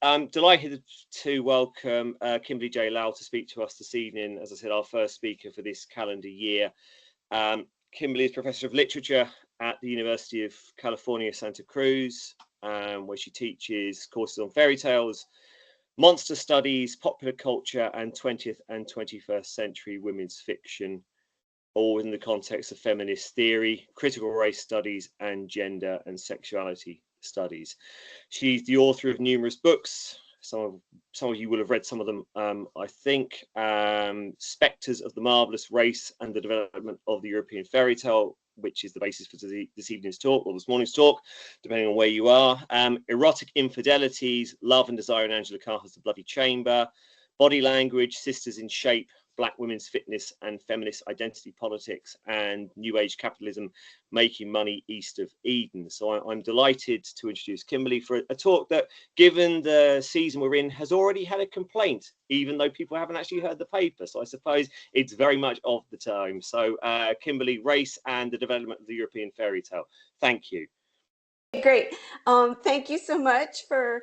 I'm delighted to welcome Kimberly J to speak to us this evening. As I said, our first speaker for this calendar year. Kimberly is Professor of Literature at the University of California, Santa Cruz, where she teaches courses on fairy tales, monster studies, popular culture, and 20th and 21st century women's fiction, all within the context of feminist theory, critical race studies, and gender and sexuality studies. She's the author of numerous books. Some of you will have read some of them, I think. Spectres of the Marvelous Race and the Development of the European Fairy Tale, which is the basis for this evening's talk, or this morning's talk, depending on where you are. Erotic Infidelities, Love and Desire in Angela Carter's The Bloody Chamber, Body Language, Sisters in Shape, Black Women's Fitness and Feminist Identity Politics, and New Age Capitalism, Making Money East of Eden. So I'm delighted to introduce Kimberly for a talk that, given the season we're in, has already had a complaint, even though people haven't actually heard the paper. So I suppose it's very much of the time. So Kimberly, Race and the Development of the European Fairy Tale. Thank you. Great. Thank you so much for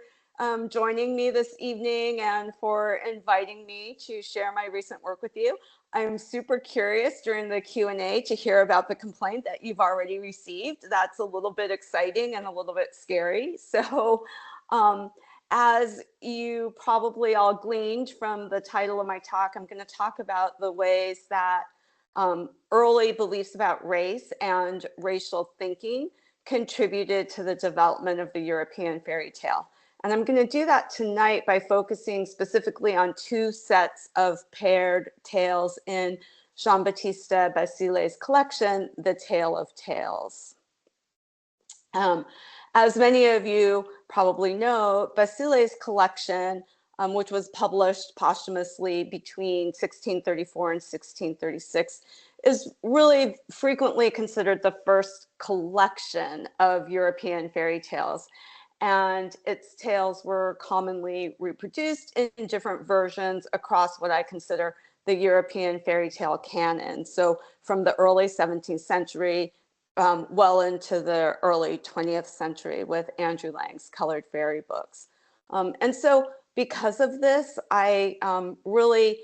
joining me this evening and for inviting me to share my recent work with you. I'm super curious during the Q&A to hear about the complaint that you've already received. That's a little bit exciting and a little bit scary. So as you probably all gleaned from the title of my talk, I'm going to talk about the ways that early beliefs about race and racial thinking contributed to the development of the European fairy tale. And I'm going to do that tonight by focusing specifically on two sets of paired tales in Giambattista Basile's collection, The Tale of Tales. As many of you probably know, Basile's collection, which was published posthumously between 1634 and 1636, is really frequently considered the first collection of European fairy tales. And its tales were commonly reproduced in different versions across what I consider the European fairy tale canon. So from the early 17th century, well into the early 20th century with Andrew Lang's colored fairy books. And so because of this, I really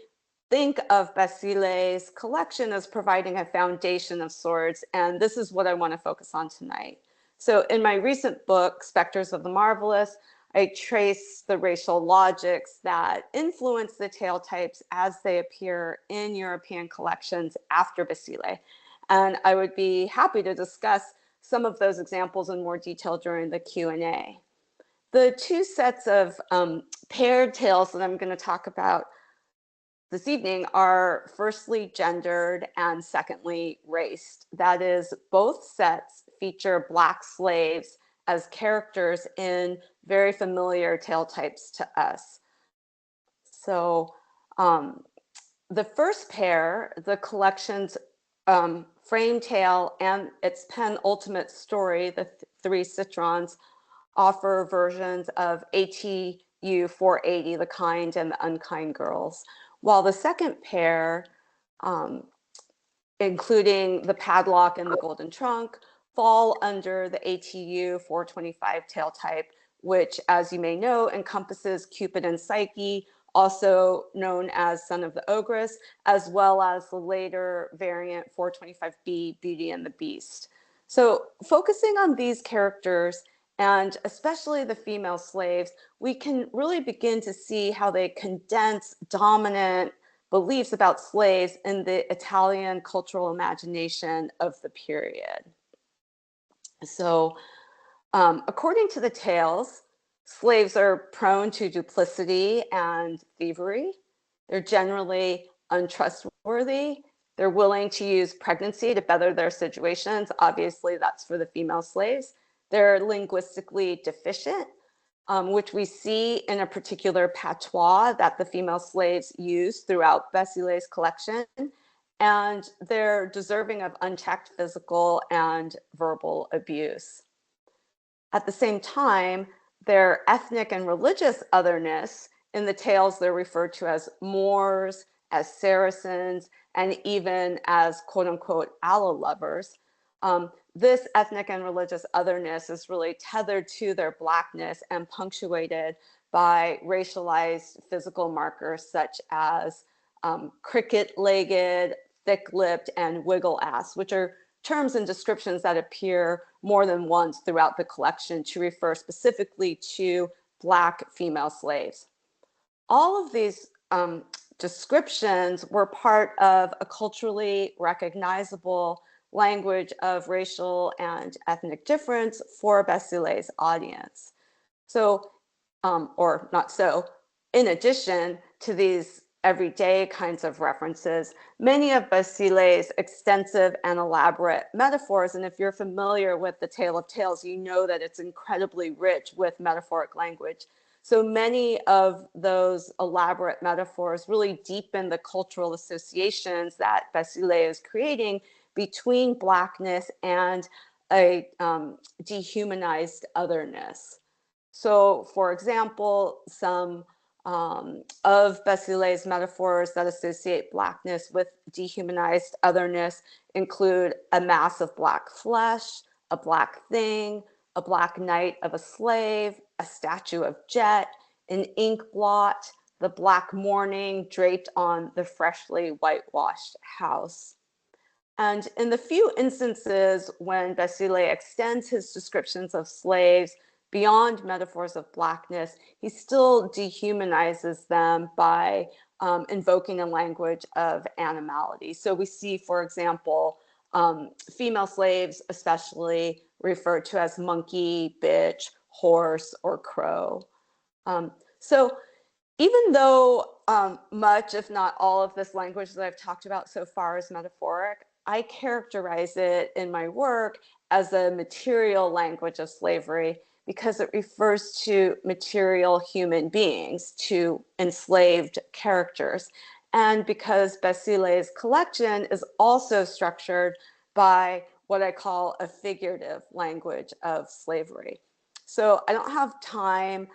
think of Basile's collection as providing a foundation of sorts, and this is what I want to focus on tonight. So in my recent book, Spectres of the Marvelous, I trace the racial logics that influence the tale types as they appear in European collections after Basile. And I would be happy to discuss some of those examples in more detail during the Q&A. The two sets of paired tales that I'm going to talk about this evening are firstly gendered and secondly raced. That is, both sets feature Black slaves as characters in very familiar tale types to us. So the first pair, the collection's frame tale and its penultimate story, the Three Citrons, offer versions of ATU 480, The Kind and the Unkind Girls, while the second pair, including The Padlock and the Golden Trunk, fall under the ATU 425 tale type, which, as you may know, encompasses Cupid and Psyche, also known as Son of the Ogress, as well as the later variant 425B, Beauty and the Beast. So focusing on these characters, and especially the female slaves, we can really begin to see how they condense dominant beliefs about slaves in the Italian cultural imagination of the period. So according to the tales, slaves are prone to duplicity and thievery. They're generally untrustworthy. They're willing to use pregnancy to better their situations. Obviously, that's for the female slaves. They're linguistically deficient, which we see in a particular patois that the female slaves use throughout Basile's collection. And they're deserving of unchecked physical and verbal abuse. At the same time, their ethnic and religious otherness, in the tales they're referred to as Moors, as Saracens, and even as quote unquote Allah lovers. This ethnic and religious otherness is really tethered to their Blackness and punctuated by racialized physical markers such as cricket-legged, thick-lipped, and wiggle-ass, which are terms and descriptions that appear more than once throughout the collection to refer specifically to Black female slaves. All of these descriptions were part of a culturally recognizable language of racial and ethnic difference for Basile's audience. So, or not so, in addition to these everyday kinds of references, many of Basile's extensive and elaborate metaphors, and if you're familiar with the Tale of Tales, you know that it's incredibly rich with metaphoric language. So many of those elaborate metaphors really deepen the cultural associations that Basile is creating between Blackness and a dehumanized otherness. So, for example, some of Basile's metaphors that associate Blackness with dehumanized otherness include a mass of black flesh, a black thing, a black night of a slave, a statue of jet, an ink blot, the black morning draped on the freshly whitewashed house. And in the few instances when Basile extends his descriptions of slaves beyond metaphors of Blackness, he still dehumanizes them by invoking a language of animality. So we see, for example, female slaves especially referred to as monkey, bitch, horse, or crow. So even though much, if not all of this language that I've talked about so far is metaphoric, I characterize it in my work as a material language of slavery because it refers to material human beings, to enslaved characters. And because Basile's collection is also structured by what I call a figurative language of slavery. So I don't have time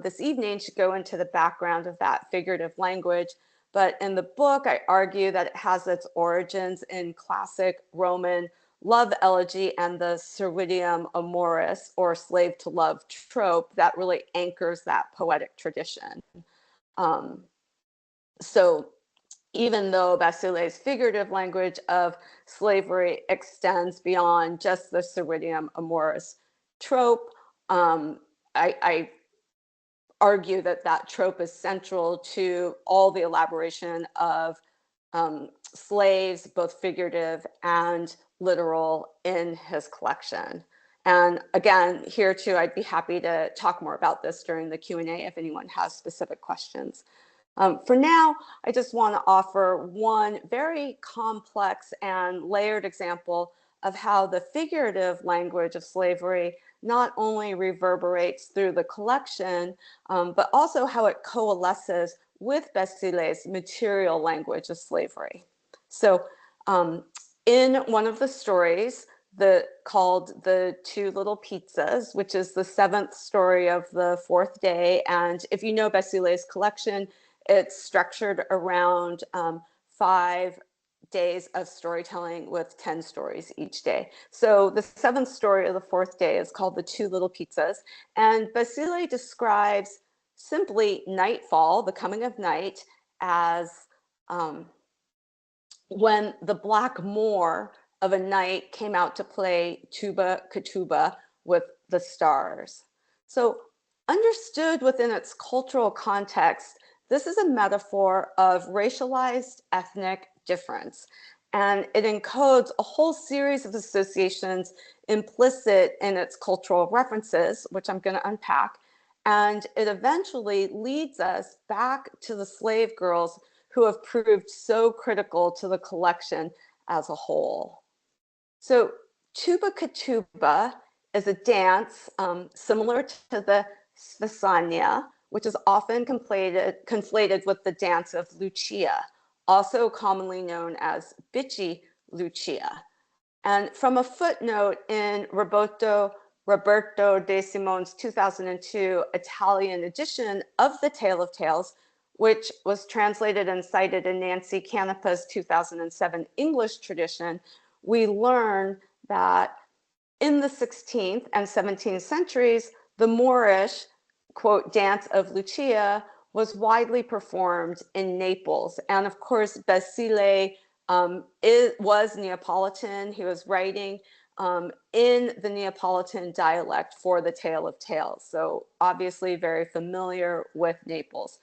this evening to go into the background of that figurative language, but in the book, I argue that it has its origins in classic Roman love elegy and the servidium amoris, or slave to love trope, that really anchors that poetic tradition. So even though Basile's figurative language of slavery extends beyond just the servidium amoris trope, I argue that that trope is central to all the elaboration of slaves, both figurative and literal, in his collection. And again, here too, I'd be happy to talk more about this during the Q&A if anyone has specific questions. For now, I just want to offer one very complex and layered example of how the figurative language of slavery not only reverberates through the collection, but also how it coalesces with Basile's material language of slavery. So in one of the stories called The Two Little Pizzas, which is the 7th story of the 4th day, and if you know Basile's collection, it's structured around 5 days of storytelling with 10 stories each day. So the 7th story of the 4th day is called The Two Little Pizzas. And Basile describes simply nightfall, the coming of night, as when the black Moor of a night came out to play tuba katuba with the stars. So understood within its cultural context, this is a metaphor of racialized ethnic difference, and it encodes a whole series of associations implicit in its cultural references, which I'm going to unpack, and it eventually leads us back to the slave girls who have proved so critical to the collection as a whole. So tuba katuba is a dance similar to the Svisania, which is often conflated with the dance of Lucia, also commonly known as bitchy Lucia. And from a footnote in Roberto De Simone's 2002 Italian edition of The Tale of Tales, which was translated and cited in Nancy Canepa's 2007 English tradition, we learn that in the 16th and 17th centuries, the Moorish quote, dance of Lucia was widely performed in Naples. And of course, Basile was Neapolitan. He was writing in the Neapolitan dialect for the Tale of Tales. So obviously very familiar with Naples.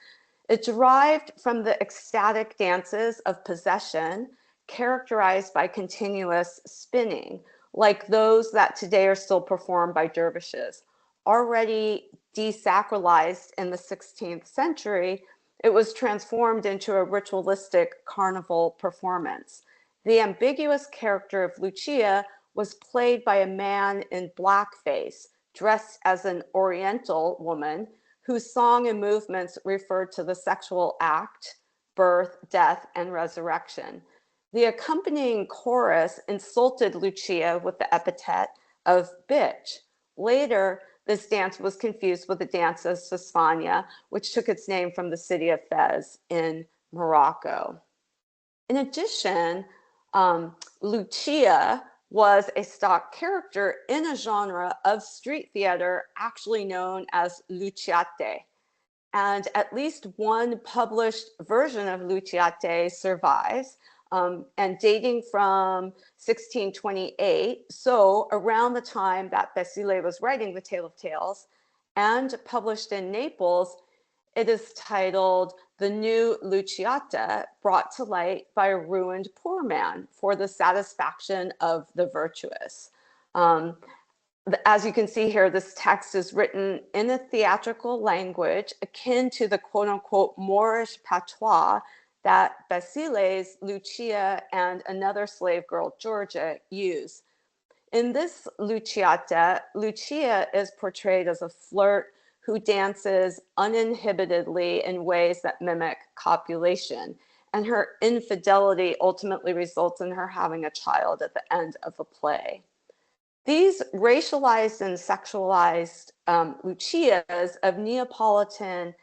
It derived from the ecstatic dances of possession characterized by continuous spinning, like those that today are still performed by dervishes. Already desacralized in the 16th century, it was transformed into a ritualistic carnival performance. The ambiguous character of Lucia was played by a man in blackface, dressed as an Oriental woman, whose song and movements referred to the sexual act, birth, death, and resurrection. The accompanying chorus insulted Lucia with the epithet of bitch. Later, this dance was confused with the dance of Sasfania, which took its name from the city of Fez in Morocco. In addition, Lucia was a stock character in a genre of street theater actually known as Luciate. And at least one published version of Luciate survives, and dating from 1628, so around the time that Basile was writing The Tale of Tales, and published in Naples, it is titled The New Luciata, brought to light by a ruined poor man for the satisfaction of the virtuous. As you can see here, this text is written in a theatrical language akin to the quote unquote Moorish patois that Basile's Lucia and another slave girl, Georgia, use. In this Luciata, Lucia is portrayed as a flirt who dances uninhibitedly in ways that mimic copulation. And her infidelity ultimately results in her having a child at the end of the play. These racialized and sexualized Lucias of Neapolitan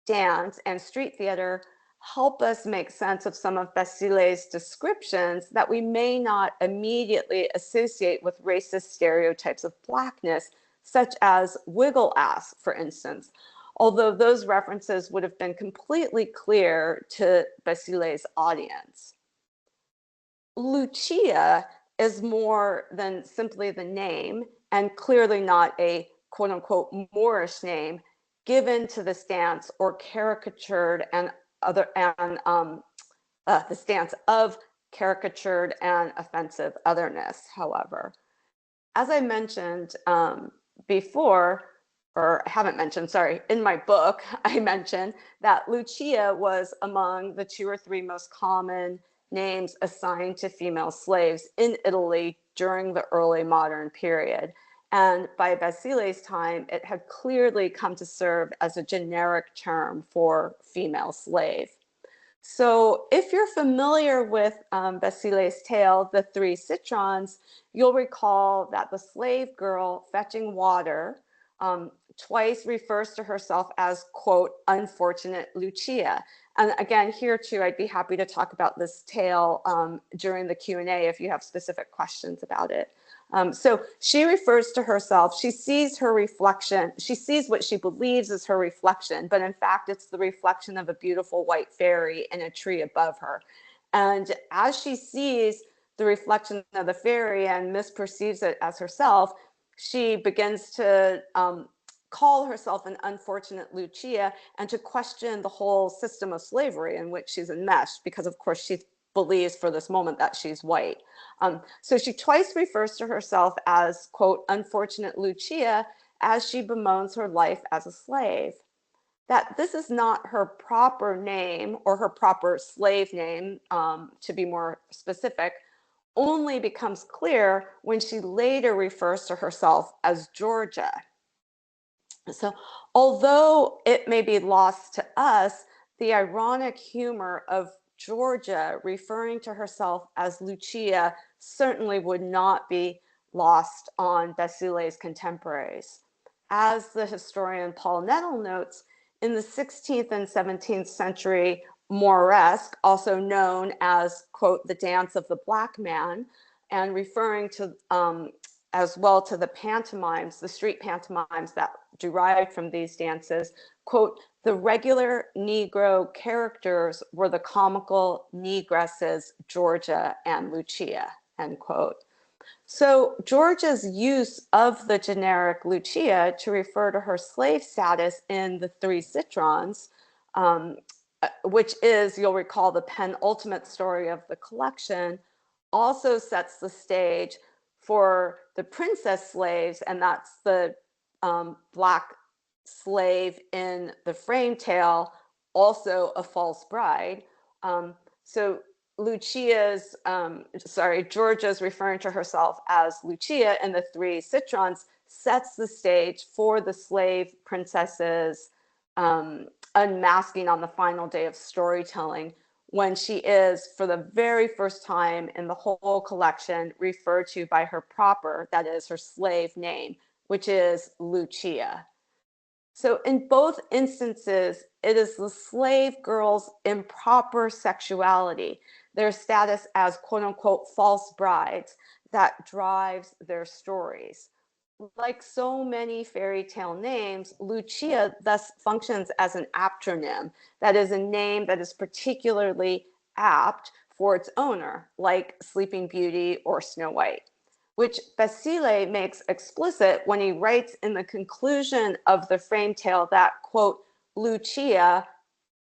dance and street theater help us make sense of some of Basile's descriptions that we may not immediately associate with racist stereotypes of Blackness, such as wiggle ass, for instance, although those references would have been completely clear to Basile's audience. Lucia is more than simply the name, and clearly not a quote unquote Moorish name given to this dance or caricatured and the stance of caricatured and offensive otherness, however. As I mentioned before, or I haven't mentioned, sorry, in my book, I mentioned that Lucia was among the 2 or 3 most common names assigned to female slaves in Italy during the early modern period. And by Basile's time, it had clearly come to serve as a generic term for female slave. So if you're familiar with Basile's tale, The Three Citrons, you'll recall that the slave girl fetching water twice refers to herself as, quote, unfortunate Lucia. And again, here too, I'd be happy to talk about this tale during the Q&A if you have specific questions about it. So she refers to herself, she sees her reflection, she sees what she believes is her reflection, but in fact, it's the reflection of a beautiful white fairy in a tree above her. And as she sees the reflection of the fairy and misperceives it as herself, she begins to call herself an unfortunate Lucia and to question the whole system of slavery in which she's enmeshed, because of course she believes for this moment that she's white. So she twice refers to herself as, quote, unfortunate Lucia, as she bemoans her life as a slave. That this is not her proper name or her proper slave name, to be more specific, only becomes clear when she later refers to herself as Georgia. So although it may be lost to us, the ironic humor of Georgia referring to herself as Lucia certainly would not be lost on Basile's contemporaries. As the historian Paul Nettle notes, in the 16th and 17th century Mauresque, also known as, quote, the dance of the black man, and referring to as well to the pantomimes, the street pantomimes that derived from these dances, quote, the regular Negro characters were the comical negresses Georgia and Lucia, end quote. So Georgia's use of the generic Lucia to refer to her slave status in the Three Citrons, which is, you'll recall, the penultimate story of the collection, also sets the stage for the princess slaves, and that's the Black slave in the frame tale, also a false bride. So Georgia's referring to herself as Lucia in the Three Citrons sets the stage for the slave princesses unmasking on the final day of storytelling, when she is, for the very first time in the whole collection, referred to by her proper, that is her slave name, which is Lucia. So in both instances, it is the slave girls' improper sexuality, their status as quote unquote false brides, that drives their stories. Like so many fairy tale names, Lucia thus functions as an aptronym, that is a name that is particularly apt for its owner, like Sleeping Beauty or Snow White, which Basile makes explicit when he writes in the conclusion of the frame tale that, quote, Lucia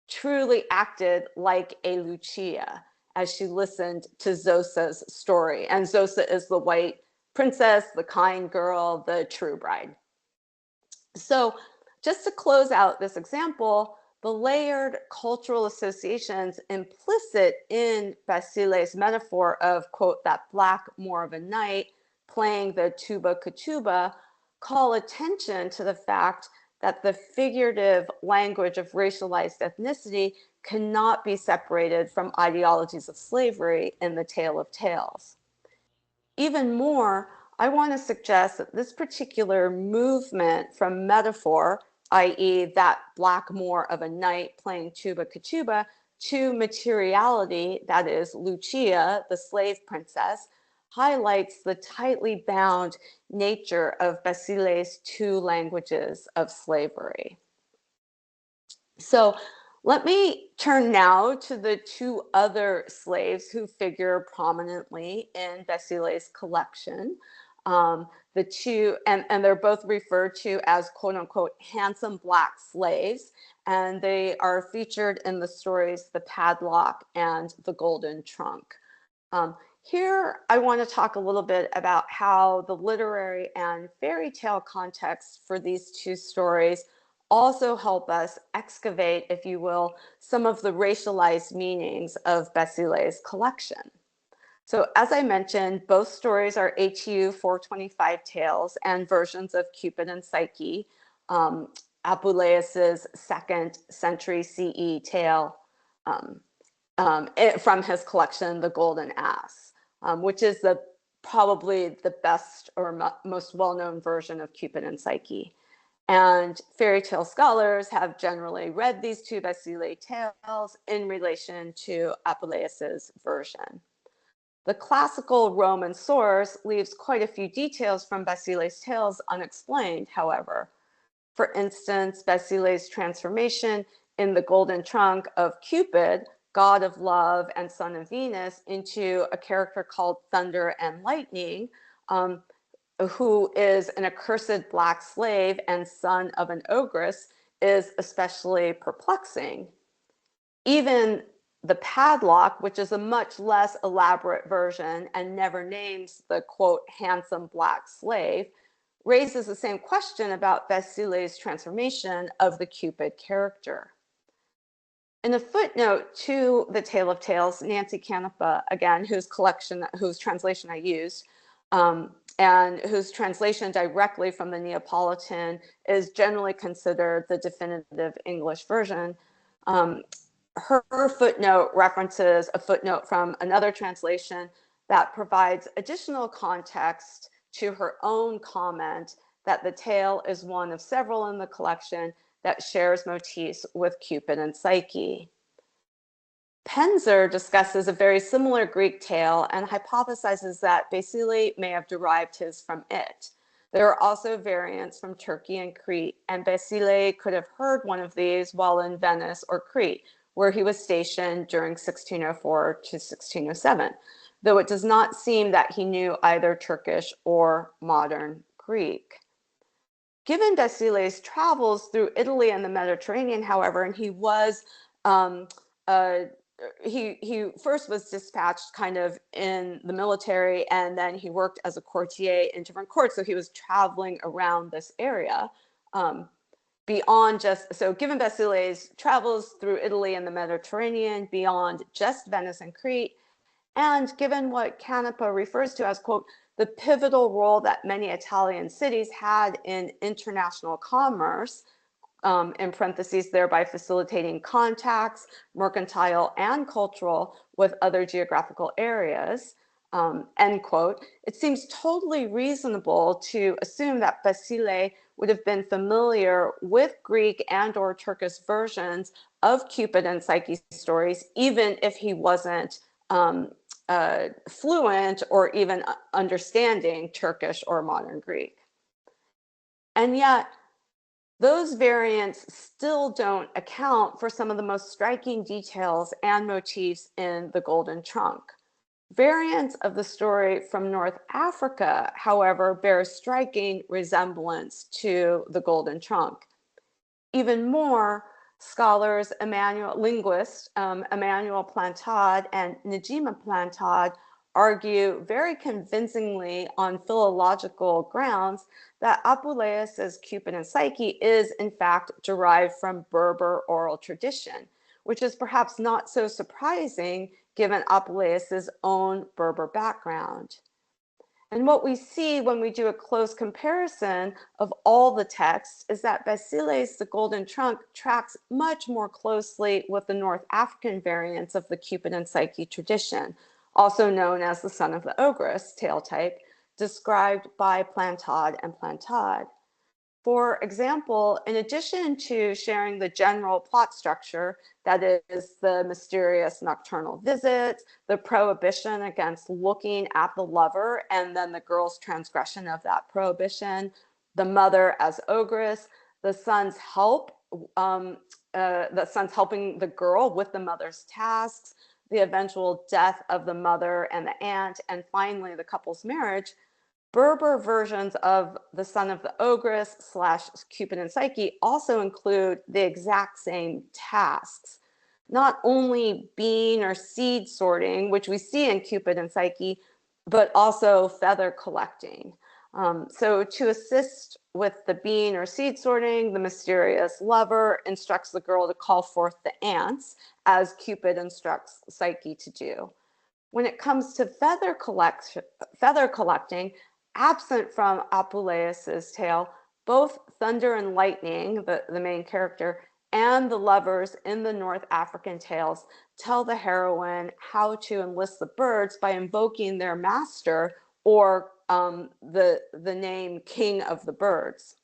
truly acted like a Lucia as she listened to Zosa's story. And Zosa is the white princess, the kind girl, the true bride. So just to close out this example, the layered cultural associations implicit in Basile's metaphor of, quote, that Black Moor of a night playing the tuba katuba call attention to the fact that the figurative language of racialized ethnicity cannot be separated from ideologies of slavery in the Tale of Tales. Even more, I want to suggest that this particular movement from metaphor, i.e. that Black Moor of a night playing tuba katuba, to materiality, that is Lucia, the slave princess, highlights the tightly bound nature of Basile's two languages of slavery. So let me turn now to the two other slaves who figure prominently in Basile's collection. The two, and they're both referred to as quote unquote handsome Black slaves, and they are featured in the stories The Padlock and The Golden Trunk. Here, I want to talk a little bit about how the literary and fairy tale context for these two stories also help us excavate, if you will, some of the racialized meanings of Basile's collection. So as I mentioned, both stories are HU 425 tales and versions of Cupid and Psyche, Apuleius's 2nd century CE tale from his collection, The Golden Ass, which is probably the best or most well-known version of Cupid and Psyche. And fairy tale scholars have generally read these two Basile tales in relation to Apuleius's version. The classical Roman source leaves quite a few details from Basile's tales unexplained, however. For instance, Basile's transformation in The Golden Trunk of Cupid, god of love and son of Venus, into a character called Thunder and Lightning, who is an accursed Black slave and son of an ogress, is especially perplexing. Even The Padlock, which is a much less elaborate version and never names the quote handsome Black slave, raises the same question about Basile's transformation of the Cupid character. In a footnote to The Tale of Tales, Nancy Canepa, again, whose translation I used, and whose translation directly from the Neapolitan is generally considered the definitive English version, her footnote references a footnote from another translation that provides additional context to her own comment that the tale is one of several in the collection that shares motifs with Cupid and Psyche. Penzer discusses a very similar Greek tale and hypothesizes that Basile may have derived his from it. There are also variants from Turkey and Crete, and Basile could have heard one of these while in Venice or Crete, where he was stationed during 1604 to 1607, though it does not seem that he knew either Turkish or modern Greek. Given Basile's travels through Italy and the Mediterranean, however, and he was he first was dispatched kind of in the military, and then he worked as a courtier in different courts. So he was traveling around this area beyond just, so given Basile's travels through Italy and the Mediterranean, beyond just Venice and Crete, and given what Canepa refers to as, quote, the pivotal role that many Italian cities had in international commerce, in parentheses, thereby facilitating contacts, mercantile and cultural, with other geographical areas, end quote, it seems totally reasonable to assume that Basile would have been familiar with Greek and or Turkish versions of Cupid and Psyche stories, even if he wasn't fluent or even understanding Turkish or modern Greek. And yet, those variants still don't account for some of the most striking details and motifs in the Golden Trunk. Variants of the story from North Africa, however, bear striking resemblance to the Golden Trunk. Even more, scholars, linguist Emmanuel Plantade and Najima Plantade argue very convincingly on philological grounds that Apuleius's Cupid and Psyche is in fact derived from Berber oral tradition, which is perhaps not so surprising given Apuleius's own Berber background. And what we see when we do a close comparison of all the texts is that Basile's The Golden Trunk tracks much more closely with the North African variants of the Cupid and Psyche tradition, also known as the son of the ogress tale type, described by Plantade and Plantade. For example, in addition to sharing the general plot structure, that is the mysterious nocturnal visits, the prohibition against looking at the lover, and then the girl's transgression of that prohibition, the mother as ogress, the son's helping the girl with the mother's tasks, the eventual death of the mother and the aunt, and finally the couple's marriage, Berber versions of the son of the ogress / Cupid and Psyche also include the exact same tasks. Not only bean or seed sorting, which we see in Cupid and Psyche, but also feather collecting. So to assist with the bean or seed sorting, the mysterious lover instructs the girl to call forth the ants, as Cupid instructs Psyche to do. When it comes to feather collecting, absent from Apuleius's tale, both Thunder and Lightning, the main character, and the lovers in the North African tales tell the heroine how to enlist the birds by invoking their master, or the name King of the Birds.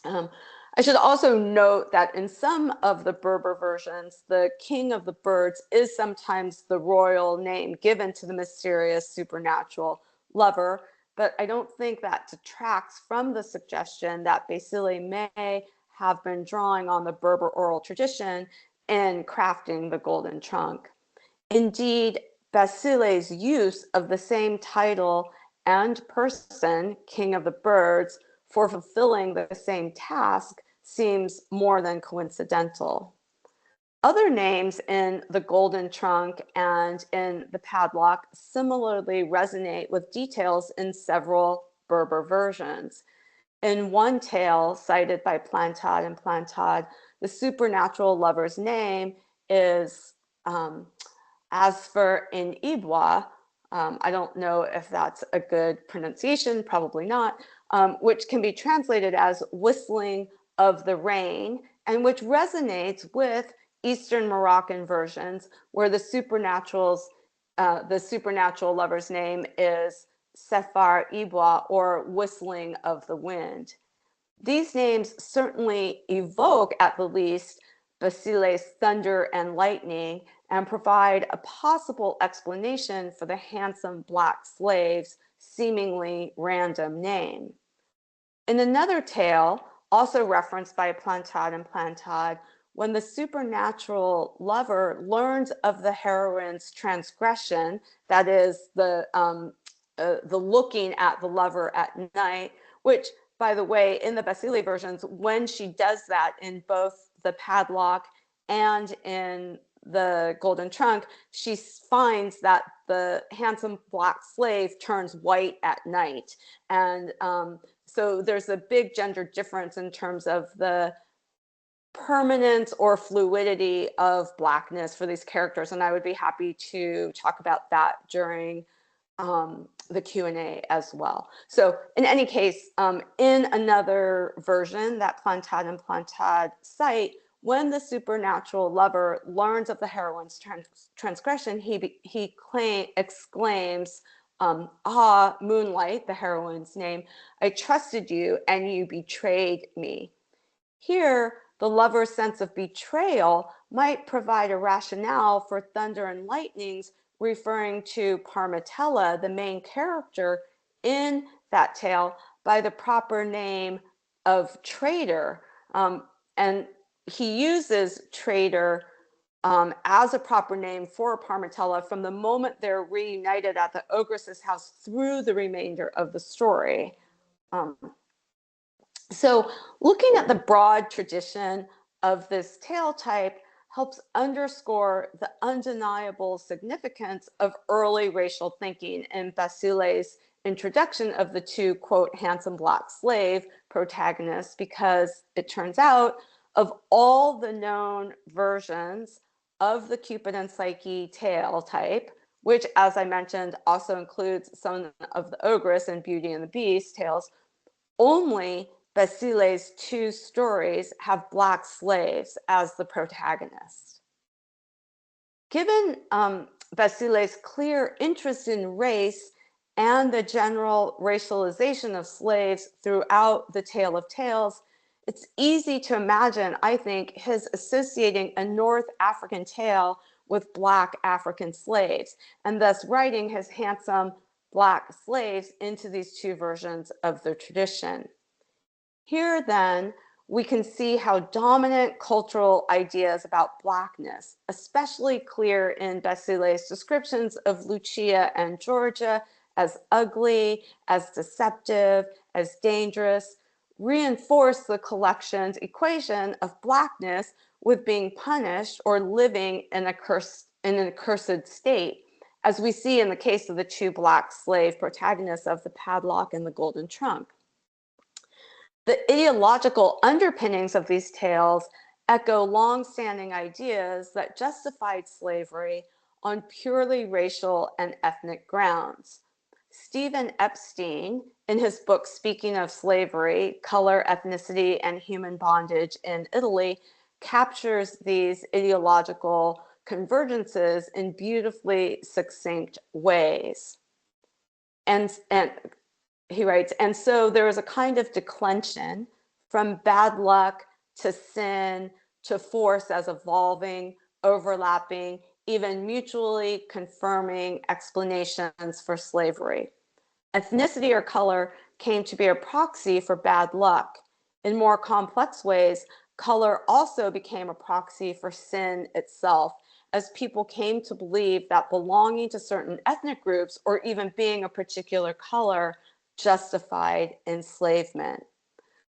I should also note that in some of the Berber versions, the King of the Birds is sometimes the royal name given to the mysterious supernatural lover, but I don't think that detracts from the suggestion that Basile may have been drawing on the Berber oral tradition in crafting the Golden Trunk. Indeed, Basile's use of the same title and person, King of the Birds, for fulfilling the same task seems more than coincidental. Other names in the Golden Trunk and in the Padlock similarly resonate with details in several Berber versions. In one tale cited by Plantade and Plantade, the supernatural lover's name is Asfer in Ibwa. I don't know if that's a good pronunciation, probably not, which can be translated as whistling of the rain, and which resonates with Eastern Moroccan versions, where the supernatural lover's name is Sefar Ibwa, or whistling of the wind. These names certainly evoke, at the least, Basile's thunder and lightning, and provide a possible explanation for the handsome black slave's seemingly random name. In another tale, also referenced by Plantade and Plantade, when the supernatural lover learns of the heroine's transgression, that is the looking at the lover at night, which, by the way, in the Basile versions, when she does that in both the Padlock and in the Golden Trunk, she finds that the handsome black slave turns white at night. And so there's a big gender difference in terms of the permanence or fluidity of blackness for these characters. And I would be happy to talk about that during the Q&A as well. So in any case, in another version that Plantade and Plantade cite, when the supernatural lover learns of the heroine's transgression, he exclaims, "Ah, Moonlight," the heroine's name, "I trusted you and you betrayed me." Here, the lover's sense of betrayal might provide a rationale for Thunder and Lightning's referring to Parmetella, the main character in that tale, by the proper name of traitor. And he uses traitor as a proper name for Parmetella from the moment they're reunited at the ogress's house through the remainder of the story. So looking at the broad tradition of this tale type helps underscore the undeniable significance of early racial thinking in Basile's introduction of the two, quote, handsome black slave protagonists, because it turns out of all the known versions of the Cupid and Psyche tale type, which, as I mentioned, also includes some of the Ogress and Beauty and the Beast tales, only Basile's two stories have black slaves as the protagonists. Given Basile's clear interest in race and the general racialization of slaves throughout the Tale of Tales, it's easy to imagine, I think, his associating a North African tale with black African slaves, and thus writing his handsome black slaves into these two versions of the tradition. Here, then, we can see how dominant cultural ideas about blackness, especially clear in Basile's descriptions of Lucia and Georgia as ugly, as deceptive, as dangerous, reinforce the collection's equation of blackness with being punished or living in an accursed state, as we see in the case of the two black slave protagonists of the Padlock and the Golden Trunk. The ideological underpinnings of these tales echo long-standing ideas that justified slavery on purely racial and ethnic grounds. Stephen Epstein, in his book Speaking of Slavery, Color, Ethnicity, and Human Bondage in Italy, captures these ideological convergences in beautifully succinct ways. And he writes, and so there is a kind of declension from bad luck to sin to force as evolving, overlapping, even mutually confirming explanations for slavery. Ethnicity or color came to be a proxy for bad luck. In more complex ways, color also became a proxy for sin itself, as people came to believe that belonging to certain ethnic groups or even being a particular color justified enslavement.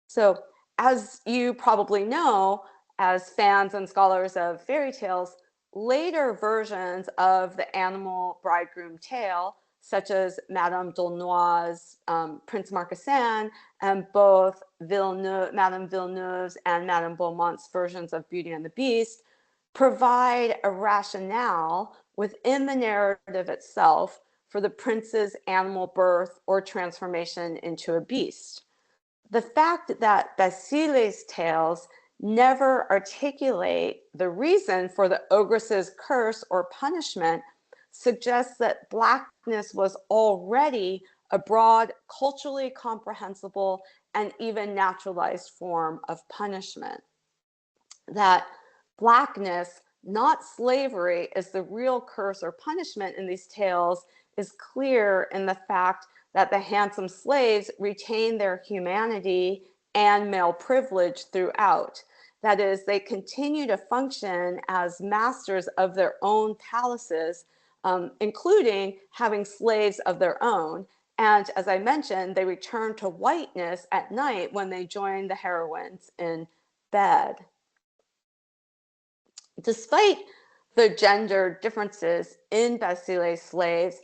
So, as you probably know, as fans and scholars of fairy tales, later versions of the animal bridegroom tale, such as Madame d'Aulnoy's Prince Marquessan, and both Madame Villeneuve's and Madame Beaumont's versions of Beauty and the Beast, provide a rationale within the narrative itself for the prince's animal birth or transformation into a beast. The fact that Basile's tales never articulate the reason for the ogress's curse or punishment suggests that blackness was already a broad, culturally comprehensible, and even naturalized form of punishment. That blackness not slavery, is the real curse or punishment in these tales is clear in the fact that the handsome slaves retain their humanity and male privilege throughout. That is, they continue to function as masters of their own palaces, including having slaves of their own. And as I mentioned, they return to whiteness at night when they join the heroines in bed. Despite the gender differences in Basile's slaves,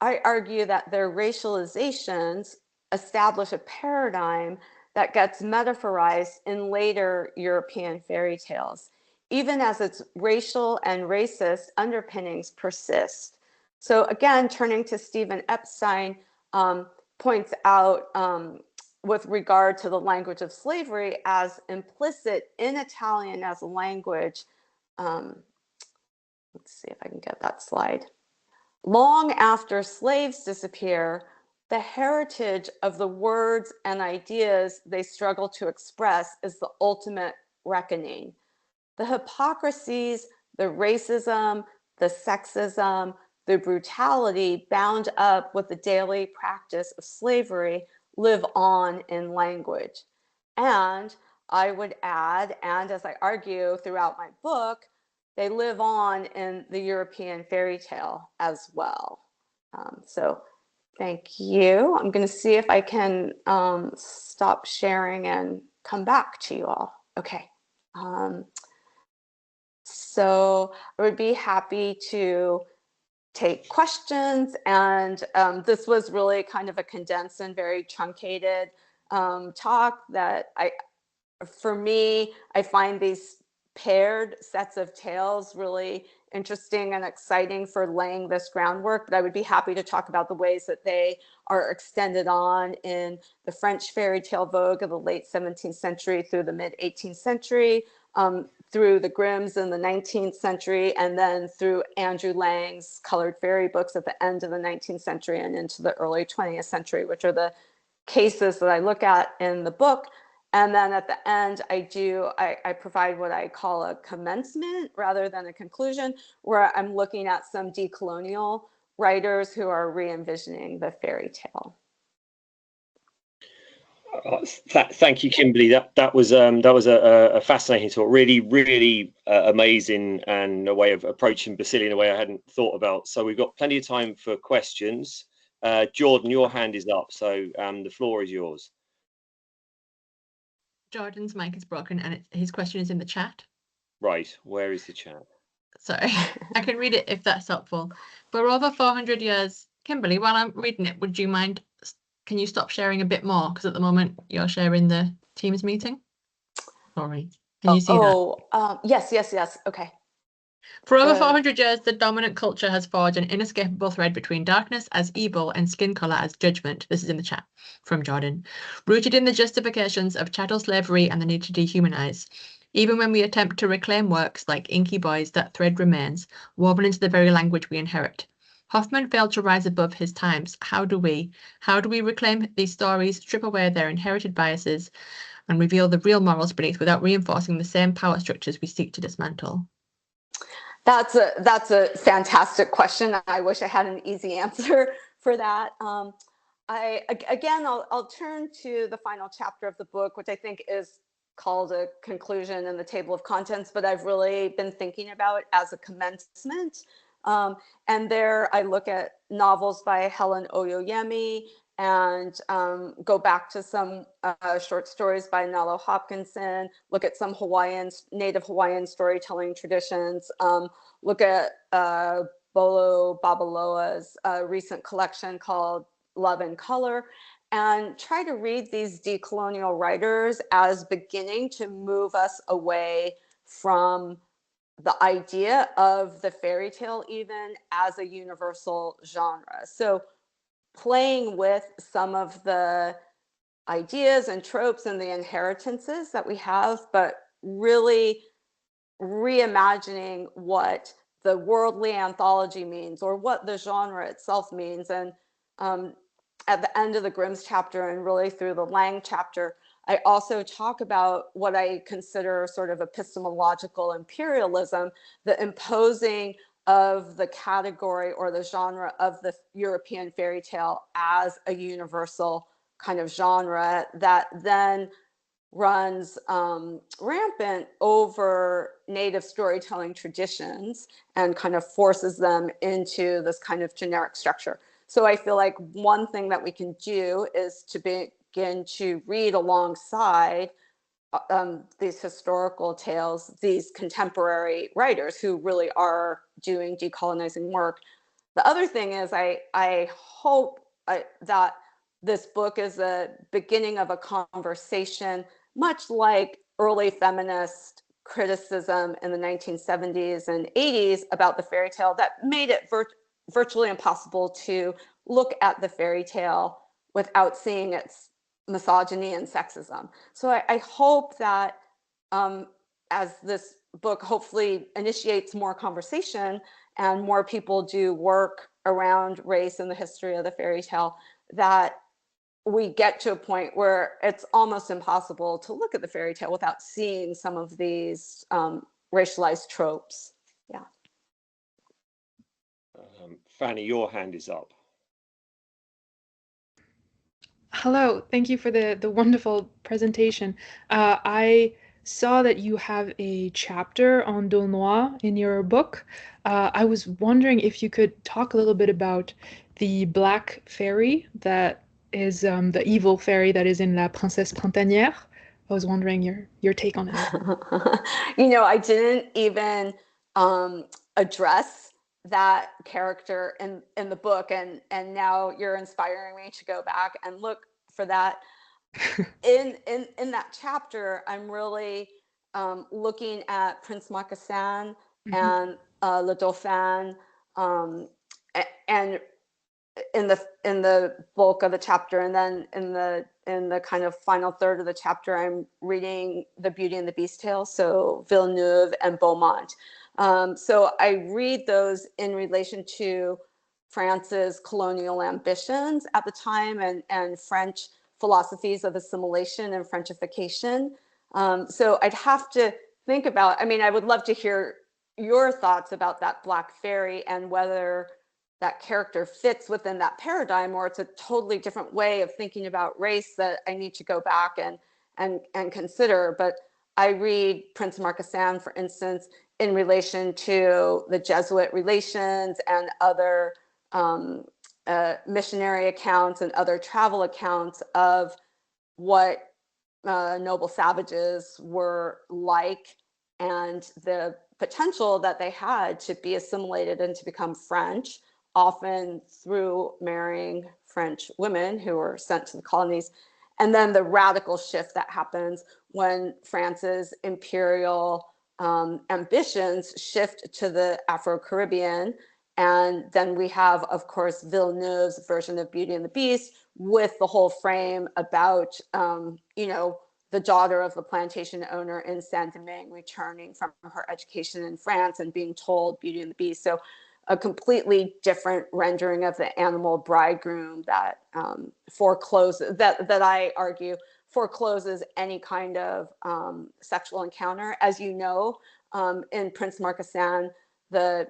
I argue that their racializations establish a paradigm that gets metaphorized in later European fairy tales, even as its racial and racist underpinnings persist. So again, turning to Stephen Epstein, points out with regard to the language of slavery as implicit in Italian as a language. Let's see if I can get that slide. Long after slaves disappear, the heritage of the words and ideas they struggle to express is the ultimate reckoning. The hypocrisies, the racism, the sexism, the brutality bound up with the daily practice of slavery live on in language. And I would add, and as I argue throughout my book, they live on in the European fairy tale as well. So thank you. I'm going to see if I can stop sharing and come back to you all. Okay. So I would be happy to take questions. And this was really kind of a condensed and very truncated talk that for me, I find these paired sets of tales really interesting and exciting for laying this groundwork, but I would be happy to talk about the ways that they are extended on in the French fairy tale vogue of the late 17th century through the mid 18th century, through the Grimms in the 19th century, and then through Andrew Lang's colored fairy books at the end of the 19th century and into the early 20th century, which are the cases that I look at in the book. And then at the end, I provide what I call a commencement rather than a conclusion, where I'm looking at some decolonial writers who are re-envisioning the fairy tale. Thank you, Kimberly. That was a fascinating talk. Really amazing, and a way of approaching Basile in a way I hadn't thought about. So we've got plenty of time for questions. Jordan, your hand is up, so the floor is yours. Jordan's mic is broken and his question is in the chat. Right, where is the chat? Sorry, I can read it if that's helpful. For over 400 years, Kimberly, while I'm reading it, would you mind, can you stop sharing a bit more? Because at the moment you're sharing the Teams meeting. Sorry, can you see that? Yes, okay. For over 400 years, the dominant culture has forged an inescapable thread between darkness as evil and skin colour as judgment. This is in the chat from Jordan. Rooted in the justifications of chattel slavery and the need to dehumanize. Even when we attempt to reclaim works like Inky Boys, that thread remains, woven into the very language we inherit. Hoffman failed to rise above his times. How do we reclaim these stories, strip away their inherited biases, and reveal the real morals beneath without reinforcing the same power structures we seek to dismantle? That's a fantastic question. I wish I had an easy answer for that. I'll turn to the final chapter of the book, which I think is called a conclusion in the table of contents, but I've really been thinking about as a commencement. And there I look at novels by Helen Oyoyemi and go back to some short stories by Nalo Hopkinson, look at some native Hawaiian storytelling traditions, look at Bolo Babaloa's recent collection called Love and Color, and try to read these decolonial writers as beginning to move us away from the idea of the fairy tale even as a universal genre. So playing with some of the ideas and tropes and the inheritances that we have, but really reimagining what the worldly anthology means or what the genre itself means. And at the end of the Grimm's chapter and really through the Lang chapter, I also talk about what I consider sort of epistemological imperialism, the imposing of the category or the genre of the European fairy tale as a universal kind of genre that then runs rampant over native storytelling traditions and kind of forces them into this kind of generic structure. So I feel like one thing that we can do is to begin to read alongside these historical tales, these contemporary writers who really are doing decolonizing work. The other thing is I hope that this book is a beginning of a conversation, much like early feminist criticism in the 1970s and 80s about the fairy tale, that made it virtually impossible to look at the fairy tale without seeing its misogyny and sexism. So I hope that as this book hopefully initiates more conversation and more people do work around race and the history of the fairy tale, that we get to a point where it's almost impossible to look at the fairy tale without seeing some of these racialized tropes. Yeah. Fanny, your hand is up. Hello, thank you for the wonderful presentation. I saw that you have a chapter on Dole Noir in your book. I was wondering if you could talk a little bit about the black fairy that is the evil fairy that is in La Princesse Printanière. I was wondering your take on it. You know, I didn't even address that character in the book, and now you're inspiring me to go back and look for that. in that chapter, I'm really looking at Prince Marquessan and Le Dauphin, and in the bulk of the chapter, and then in the kind of final third of the chapter, I'm reading The Beauty and the Beast tales, so Villeneuve and Beaumont. So I read those in relation to France's colonial ambitions at the time and French philosophies of assimilation and Frenchification. So I'd have to think about, I mean, I would love to hear your thoughts about that black fairy and whether that character fits within that paradigm, or it's a totally different way of thinking about race that I need to go back and consider. But I read Prince Marquessan, for instance, in relation to the Jesuit relations and other missionary accounts and other travel accounts of what noble savages were like and the potential that they had to be assimilated and to become French, often through marrying French women who were sent to the colonies. And then the radical shift that happens when France's imperial ambitions shift to the Afro-Caribbean. And then we have, of course, Villeneuve's version of Beauty and the Beast with the whole frame about, you know, the daughter of the plantation owner in Saint-Domingue returning from her education in France and being told Beauty and the Beast. So a completely different rendering of the animal bridegroom that forecloses, that I argue forecloses any kind of sexual encounter. As you know, in Prince Marquessan, the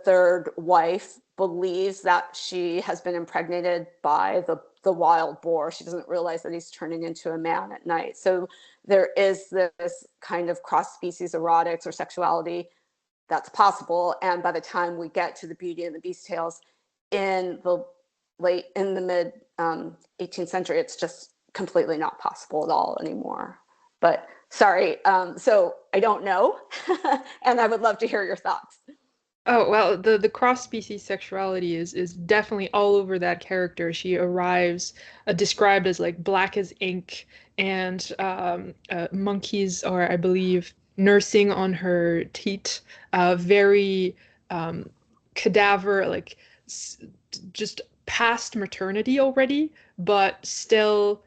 third wife believes that she has been impregnated by the wild boar. She doesn't realize that he's turning into a man at night. So there is this kind of cross-species erotics or sexuality that's possible. And by the time we get to the Beauty and the Beast tales in the mid 18th century, it's just completely not possible at all anymore. But sorry, so I don't know. And I would love to hear your thoughts. Oh, well, the cross-species sexuality is definitely all over that character. She arrives described as like black as ink, and monkeys are, I believe, nursing on her teat, very cadaver, like just past maternity already, but still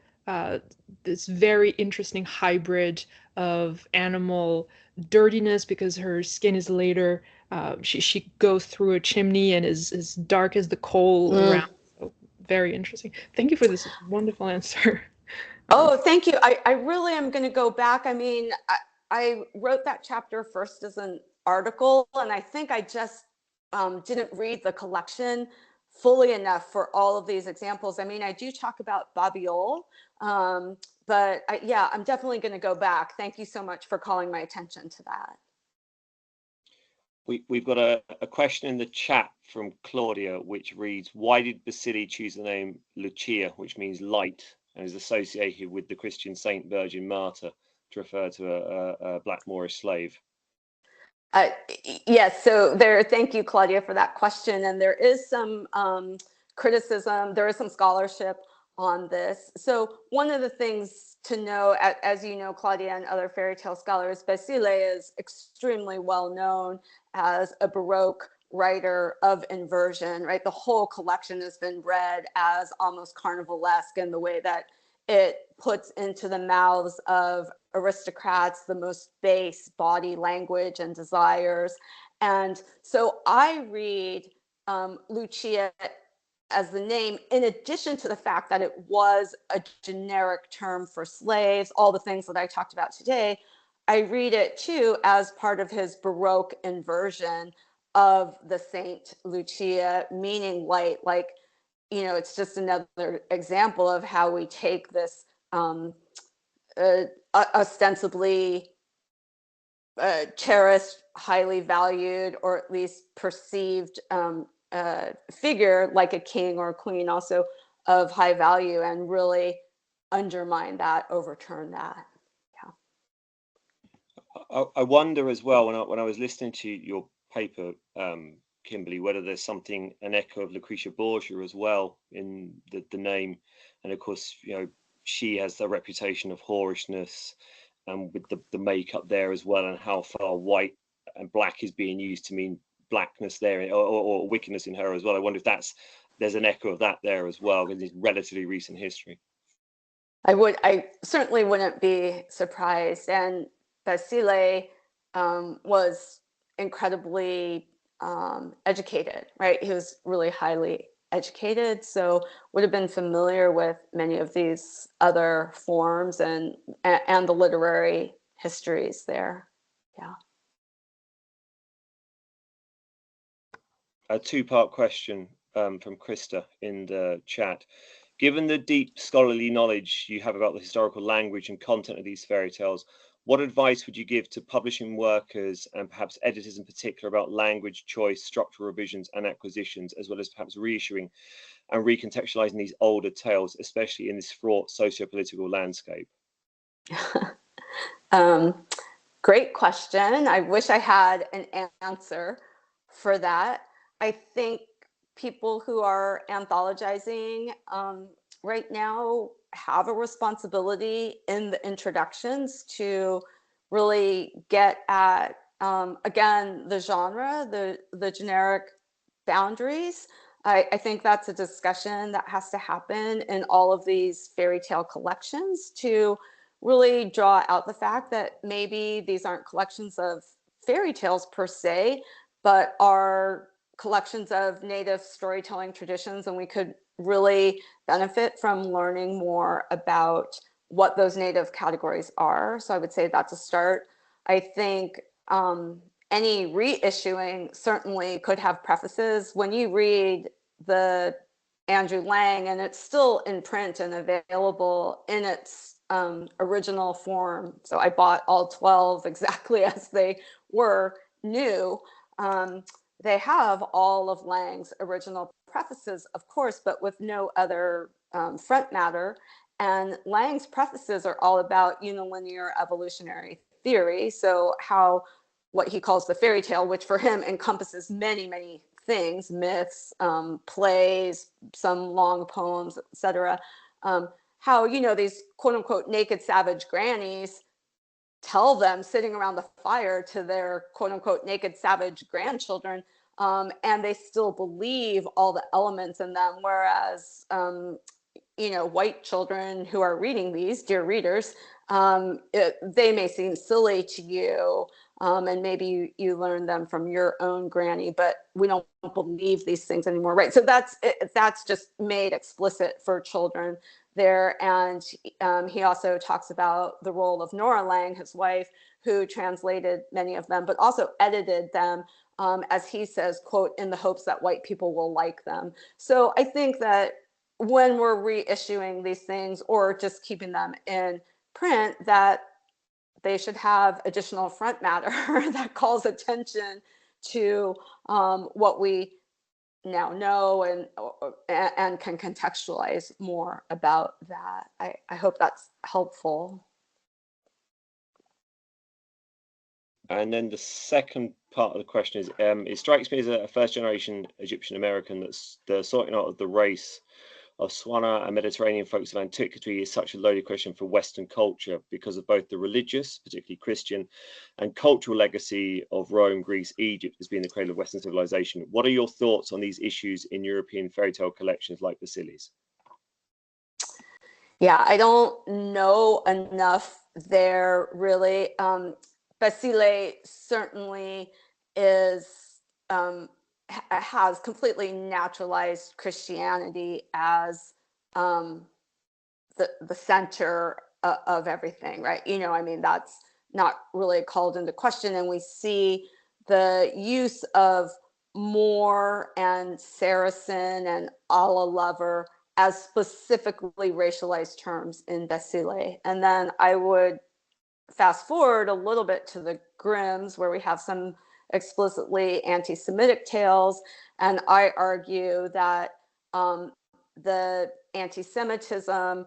this very interesting hybrid of animal dirtiness because her skin is later. She goes through a chimney and is as dark as the coal around. So very interesting. Thank you for this wonderful answer. Oh, thank you. I really am going to go back. I mean, I wrote that chapter first as an article, and I think I just didn't read the collection fully enough for all of these examples. I mean, I do talk about Basile, but yeah, I'm definitely going to go back. Thank you so much for calling my attention to that. We've got a question in the chat from Claudia, which reads, why did Basile choose the name Lucia, which means light, and is associated with the Christian Saint Virgin Martyr, to refer to a Black Moorish slave? Yes, so thank you, Claudia, for that question. And there is some criticism, there is some scholarship on this. So one of the things to know, as you know, Claudia and other fairy tale scholars, Basile is extremely well known as a Baroque writer of inversion, right? The whole collection has been read as almost carnivalesque in the way that it puts into the mouths of aristocrats the most base body language and desires. And so I read Lucia as the name, in addition to the fact that it was a generic term for slaves, all the things that I talked about today, I read it too as part of his Baroque inversion of the Saint Lucia, meaning light. Like, you know, it's just another example of how we take this ostensibly cherished, highly valued, or at least perceived figure like a king or a queen, also of high value, and really undermine that, overturn that. Yeah. I wonder as well, when I was listening to your paper, Kimberly, whether there's something, an echo of Lucretia Borgia as well in the name. And of course, you know, she has the reputation of whorishness, and with the makeup there as well, and how far white and black is being used to mean blackness there, or wickedness in her as well. I wonder if there's an echo of that there as well, in this relatively recent history. I certainly wouldn't be surprised. And Basile was incredibly educated, right? He was really highly educated, so would have been familiar with many of these other forms and the literary histories there. Yeah. A two-part question from Krista in the chat. Given the deep scholarly knowledge you have about the historical language and content of these fairy tales, what advice would you give to publishing workers and perhaps editors in particular about language choice, structural revisions and acquisitions, as well as perhaps reissuing and recontextualizing these older tales, especially in this fraught socio-political landscape? Great question. I wish I had an answer for that. I think people who are anthologizing right now have a responsibility in the introductions to really get at, again, the genre, the generic boundaries. I think that's a discussion that has to happen in all of these fairy tale collections to really draw out the fact that maybe these aren't collections of fairy tales per se, but are collections of native storytelling traditions, and we could really benefit from learning more about what those native categories are. So I would say that's a start. I think any reissuing certainly could have prefaces. When you read the Andrew Lang, and it's still in print and available in its original form, so I bought all 12 exactly as they were new. They have all of Lang's original prefaces, of course, but with no other front matter. And Lang's prefaces are all about unilinear evolutionary theory. So how what he calls the fairy tale, which for him encompasses many, many things, myths, plays, some long poems, etc. How, these quote unquote naked savage grannies tell them sitting around the fire to their quote unquote naked savage grandchildren, and they still believe all the elements in them. Whereas, white children who are reading these, dear readers, they may seem silly to you, And maybe you learned them from your own granny, but we don't believe these things anymore, right? So that's just made explicit for children there. And he also talks about the role of Nora Lang, his wife, who translated many of them, but also edited them, as he says, quote, in the hopes that white people will like them. So I think that when we're reissuing these things or just keeping them in print, that they should have additional front matter that calls attention to what we now know and can contextualize more about that. I hope that's helpful. And then the second part of the question is, it strikes me as a first generation Egyptian American that's the sorting out of the race of Swana and Mediterranean folks of antiquity is such a loaded question for Western culture because of both the religious, particularly Christian, and cultural legacy of Rome, Greece, Egypt as being the cradle of Western civilization. What are your thoughts on these issues in European fairy tale collections like Basile's? Yeah, I don't know enough there really. Basile certainly is has completely naturalized Christianity as the center of everything, right? You know, I mean, that's not really called into question, and we see the use of Moor and Saracen and Allah lover as specifically racialized terms in Basile. And then I would fast forward a little bit to the Grimms, where we have some explicitly anti-Semitic tales, and I argue that the anti-Semitism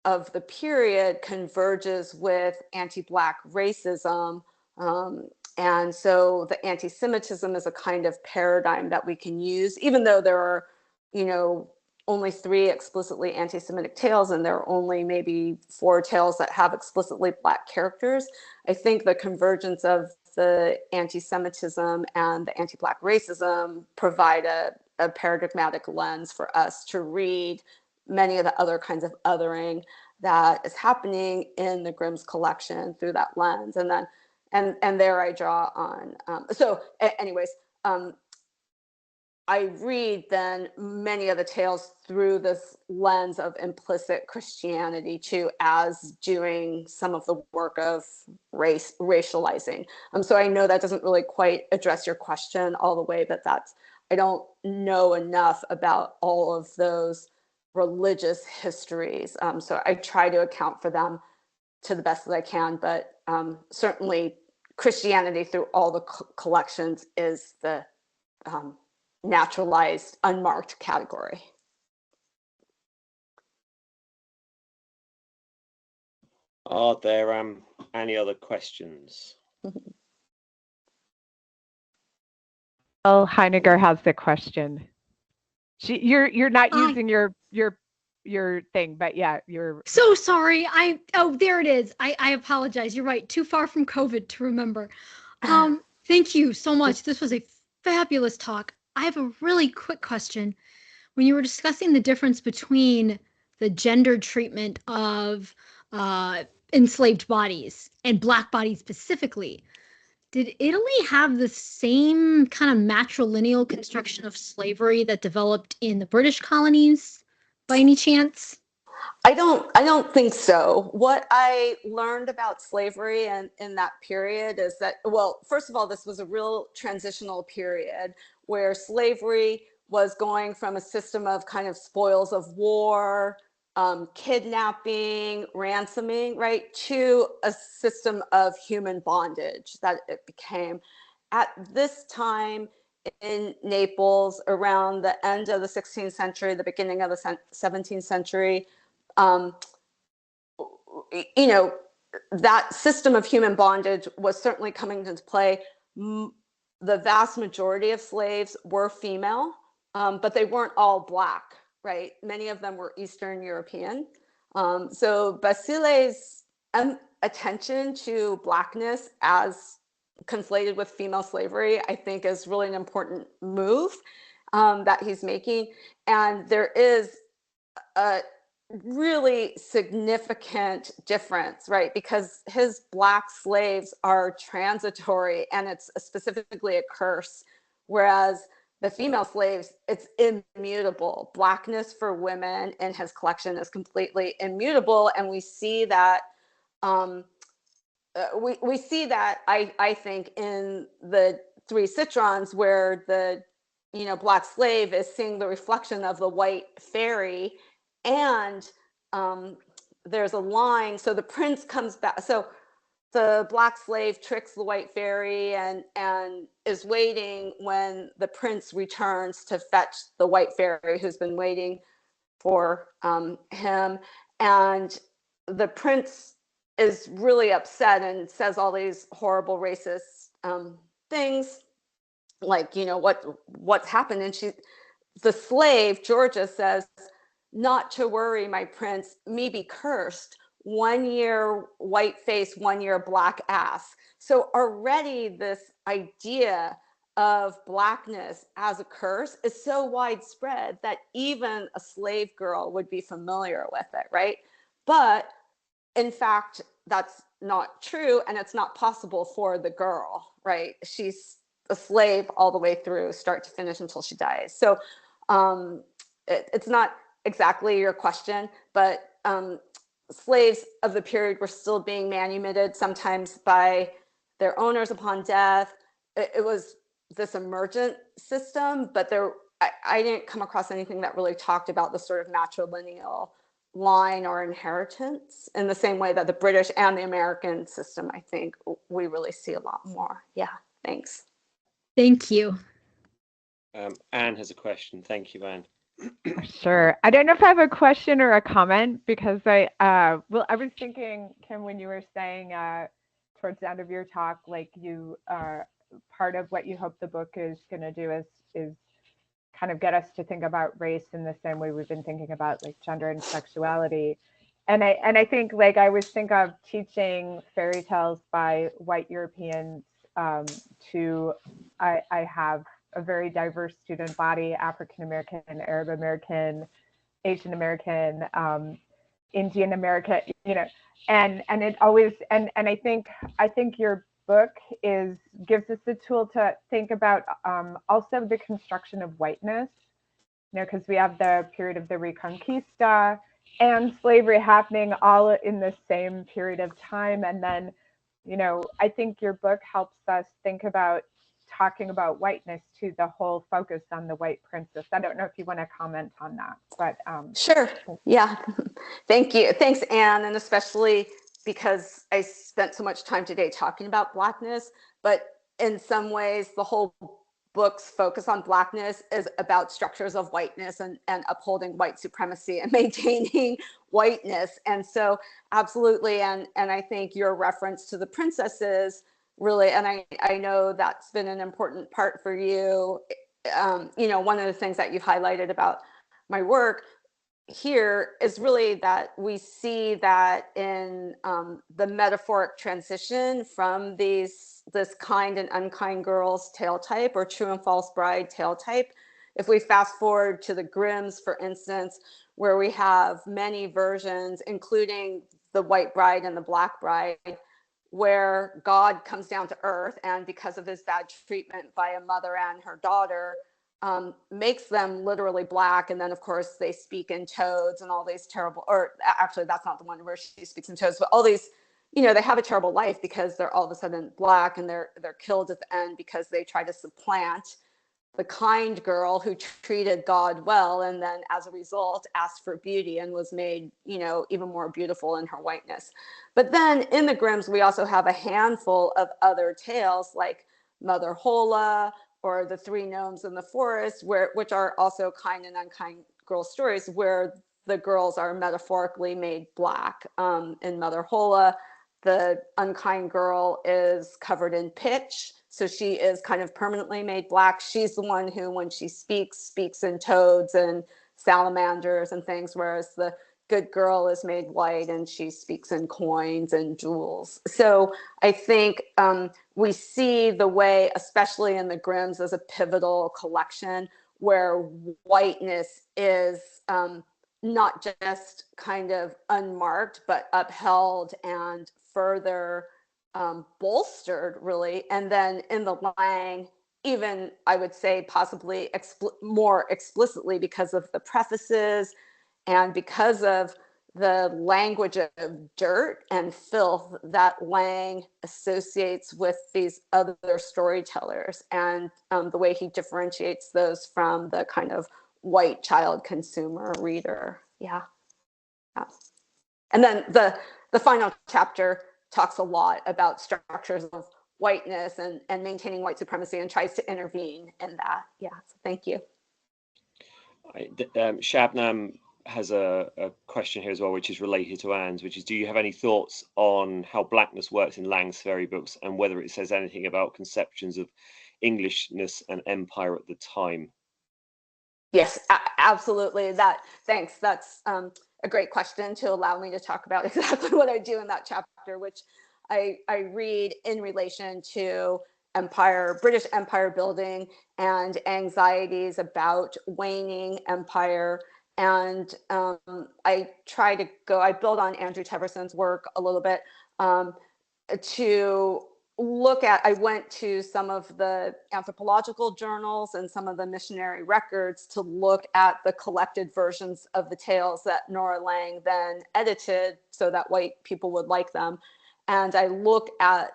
of the period converges with anti-Black racism, and so the anti-Semitism is a kind of paradigm that we can use, even though there are, you know, only 3 explicitly anti-Semitic tales, and there are only maybe 4 tales that have explicitly Black characters. I think the convergence of the anti-Semitism and the anti-Black racism provide a paradigmatic lens for us to read many of the other kinds of othering that is happening in the Grimm's collection through that lens. And then, and there I draw on. I read then many of the tales through this lens of implicit Christianity too, as doing some of the work of racializing. So I know that doesn't really quite address your question all the way, but I don't know enough about all of those religious histories. So I try to account for them to the best that I can, but certainly Christianity through all the collections is the naturalized, unmarked category. Are there any other questions? Oh, Heiniger has the question. You're not using your thing, but yeah, you're so sorry. There it is. I apologize. You're right. Too far from COVID to remember. Thank you so much. This was a fabulous talk. I have a really quick question. When you were discussing the difference between the gendered treatment of enslaved bodies and Black bodies specifically, did Italy have the same kind of matrilineal construction of slavery that developed in the British colonies by any chance? I don't think so. What I learned about slavery and in that period is that, well, first of all, this was a real transitional period where slavery was going from a system of kind of spoils of war, kidnapping, ransoming, right, to a system of human bondage that it became. At this time in Naples, around the end of the 16th century, the beginning of the 17th century, you know, that system of human bondage was certainly coming into play. The vast majority of slaves were female, but they weren't all Black, right? Many of them were Eastern European. So Basile's attention to Blackness as conflated with female slavery, I think, is really an important move that he's making. And there is really significant difference, right? Because his Black slaves are transitory and it's specifically a curse, whereas the female slaves, it's immutable. Blackness for women in his collection is completely immutable, and we see that. We see that I think in the three citrons, where the Black slave is seeing the reflection of the white fairy, and there's a line. So the prince comes back. So the Black slave tricks the white fairy and is waiting when the prince returns to fetch the white fairy who's been waiting for him. And the prince is really upset and says all these horrible racist things, like, what's happened. And the slave, Georgia, says, "Not to worry, my prince, me be cursed. 1 year white face, 1 year black ass." So already this idea of Blackness as a curse is so widespread that even a slave girl would be familiar with it, right? But in fact, that's not true, and it's not possible for the girl, right? She's a slave all the way through, start to finish, until she dies. So it's not exactly your question, but slaves of the period were still being manumitted, sometimes by their owners upon death. It was this emergent system, but I didn't come across anything that really talked about the sort of matrilineal line or inheritance in the same way that the British and the American system, I think, we really see a lot more. Yeah, thanks. Thank you. Anne has a question. Thank you, Anne. Sure. I don't know if I have a question or a comment, because I was thinking, Kim, when you were saying towards the end of your talk, like part of what you hope the book is going to do is kind of get us to think about race in the same way we've been thinking about like gender and sexuality. And I think, like, I always think of teaching fairy tales by white Europeans to, I have a very diverse student body: African American, Arab American, Asian American, Indian American, and it always, and I think your book gives us a tool to think about also the construction of whiteness, because we have the period of the Reconquista and slavery happening all in the same period of time. And then, I think your book helps us think about talking about whiteness to the whole focus on the white princess. I don't know if you want to comment on that, but sure. Yeah. Thank you. Thanks, Anne. And especially because I spent so much time today talking about Blackness, but in some ways the whole book's focus on Blackness is about structures of whiteness and upholding white supremacy and maintaining whiteness. And so absolutely. And I think your reference to the princesses really, and I know that's been an important part for you. One of the things that you've highlighted about my work here is really that we see that in the metaphoric transition from this kind and unkind girls tale type, or true and false bride tale type. If we fast forward to the Grimms, for instance, where we have many versions, including the white bride and the black bride, where God comes down to earth, and because of his bad treatment by a mother and her daughter, makes them literally black. And then of course they speak in toads and all these terrible, or actually that's not the one where she speaks in toads, but all these, they have a terrible life because they're all of a sudden black, and they're killed at the end because they try to supplant the kind girl who treated God well, and then as a result asked for beauty and was made, even more beautiful in her whiteness. But then in the Grimms, we also have a handful of other tales like Mother Hola, or the Three Gnomes in the Forest, which are also kind and unkind girl stories, where the girls are metaphorically made black. In Mother Hola, the unkind girl is covered in pitch, so she is kind of permanently made black. She's the one who, when she speaks in toads and salamanders and things, whereas the good girl is made white and she speaks in coins and jewels. So I think we see the way, especially in the Grimms, as a pivotal collection where whiteness is not just kind of unmarked, but upheld and further bolstered, really. And then in the Lang, even I would say possibly more explicitly because of the prefaces and because of the language of dirt and filth that Lang associates with these other storytellers, and the way he differentiates those from the kind of white child consumer reader. Yeah. And then the final chapter talks a lot about structures of whiteness and maintaining white supremacy, and tries to intervene in that. Yeah, so thank you. Shabnam has a question here as well, which is related to Anne's, which is, do you have any thoughts on how blackness works in Lang's fairy books, and whether it says anything about conceptions of Englishness and empire at the time? Yes, absolutely. Thanks. That's a great question to allow me to talk about exactly what I do in that chapter, which I read in relation to British empire building and anxieties about waning empire. And I build on Andrew Teverson's work a little bit to look at, I went to some of the anthropological journals and some of the missionary records to look at the collected versions of the tales that Nora Lang then edited so that white people would like them. And I look at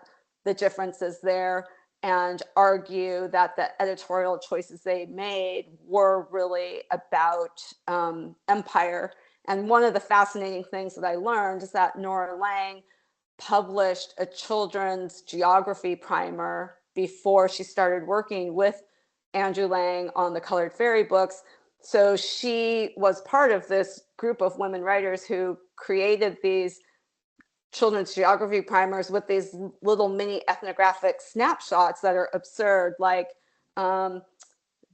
the differences there and argue that the editorial choices they made were really about empire. And one of the fascinating things that I learned is that Nora Lang published a children's geography primer before she started working with Andrew Lang on the Colored Fairy books. So she was part of this group of women writers who created these children's geography primers with these little mini ethnographic snapshots that are absurd, like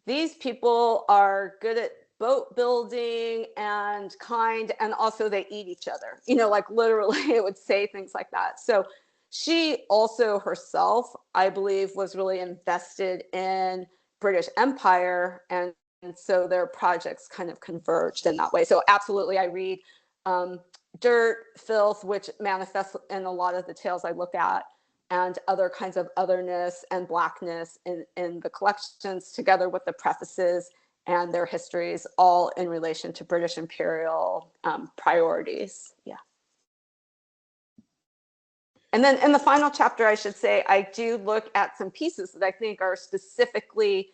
these people are good at boat building and kind, and also they eat each other, like literally it would say things like that. So she also herself, I believe, was really invested in British Empire, and so their projects kind of converged in that way. So absolutely, I read dirt, filth, which manifests in a lot of the tales I look at, and other kinds of otherness and blackness in the collections, together with the prefaces and their histories, all in relation to British imperial priorities. Yeah. And then in the final chapter, I should say, I do look at some pieces that I think are specifically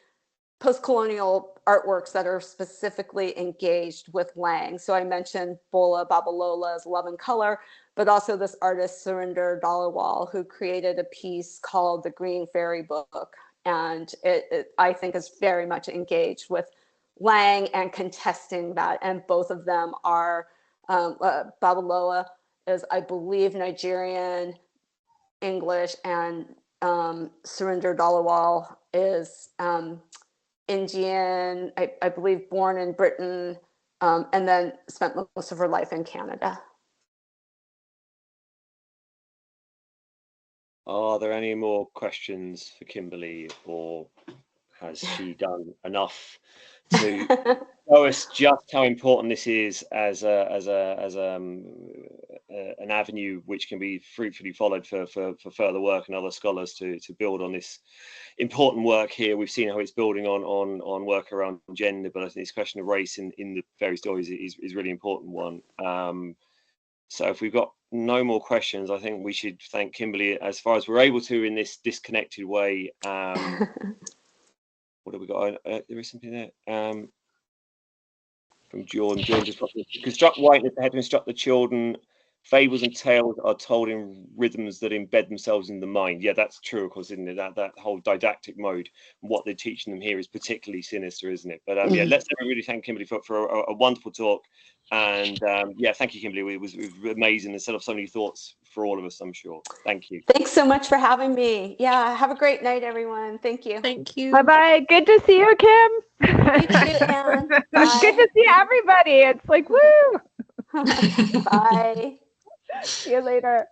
post-colonial artworks that are specifically engaged with Lang. So I mentioned Bola Babalola's Love and Color, but also this artist, Surinder Dalawal, who created a piece called The Green Fairy Book. And it I think is very much engaged with Lang and contesting that. And both of them are, Babalola is, I believe, Nigerian, English, and Surinder Dalawal is Indian, I believe, born in Britain, and then spent most of her life in Canada. Are there any more questions for Kimberly, or has she done enough to show us just how important this is as an avenue which can be fruitfully followed for further work and other scholars to build on this important work here? We've seen how it's building on work around gender, but I think this question of race in the fairy stories is a really important one. So if we've got no more questions, I think we should thank Kimberly as far as we're able to in this disconnected way. What have we got? There is something there from Jordan. Jordan just to construct whiteness, they had to instruct the children. Fables and tales are told in rhythms that embed themselves in the mind. Yeah, that's true, of course, isn't it? That whole didactic mode, what they're teaching them here is particularly sinister, isn't it? But yeah, let's really thank Kimberly for a wonderful talk. And yeah, thank you, Kimberly. It was amazing and set off so many thoughts for all of us, I'm sure. Thank you. Thanks so much for having me. Yeah, have a great night, everyone. Thank you. Thank you. Bye-bye. Good to see you, Kim. You too, Anne. It's good to see everybody. It's like, woo. Bye. See you later.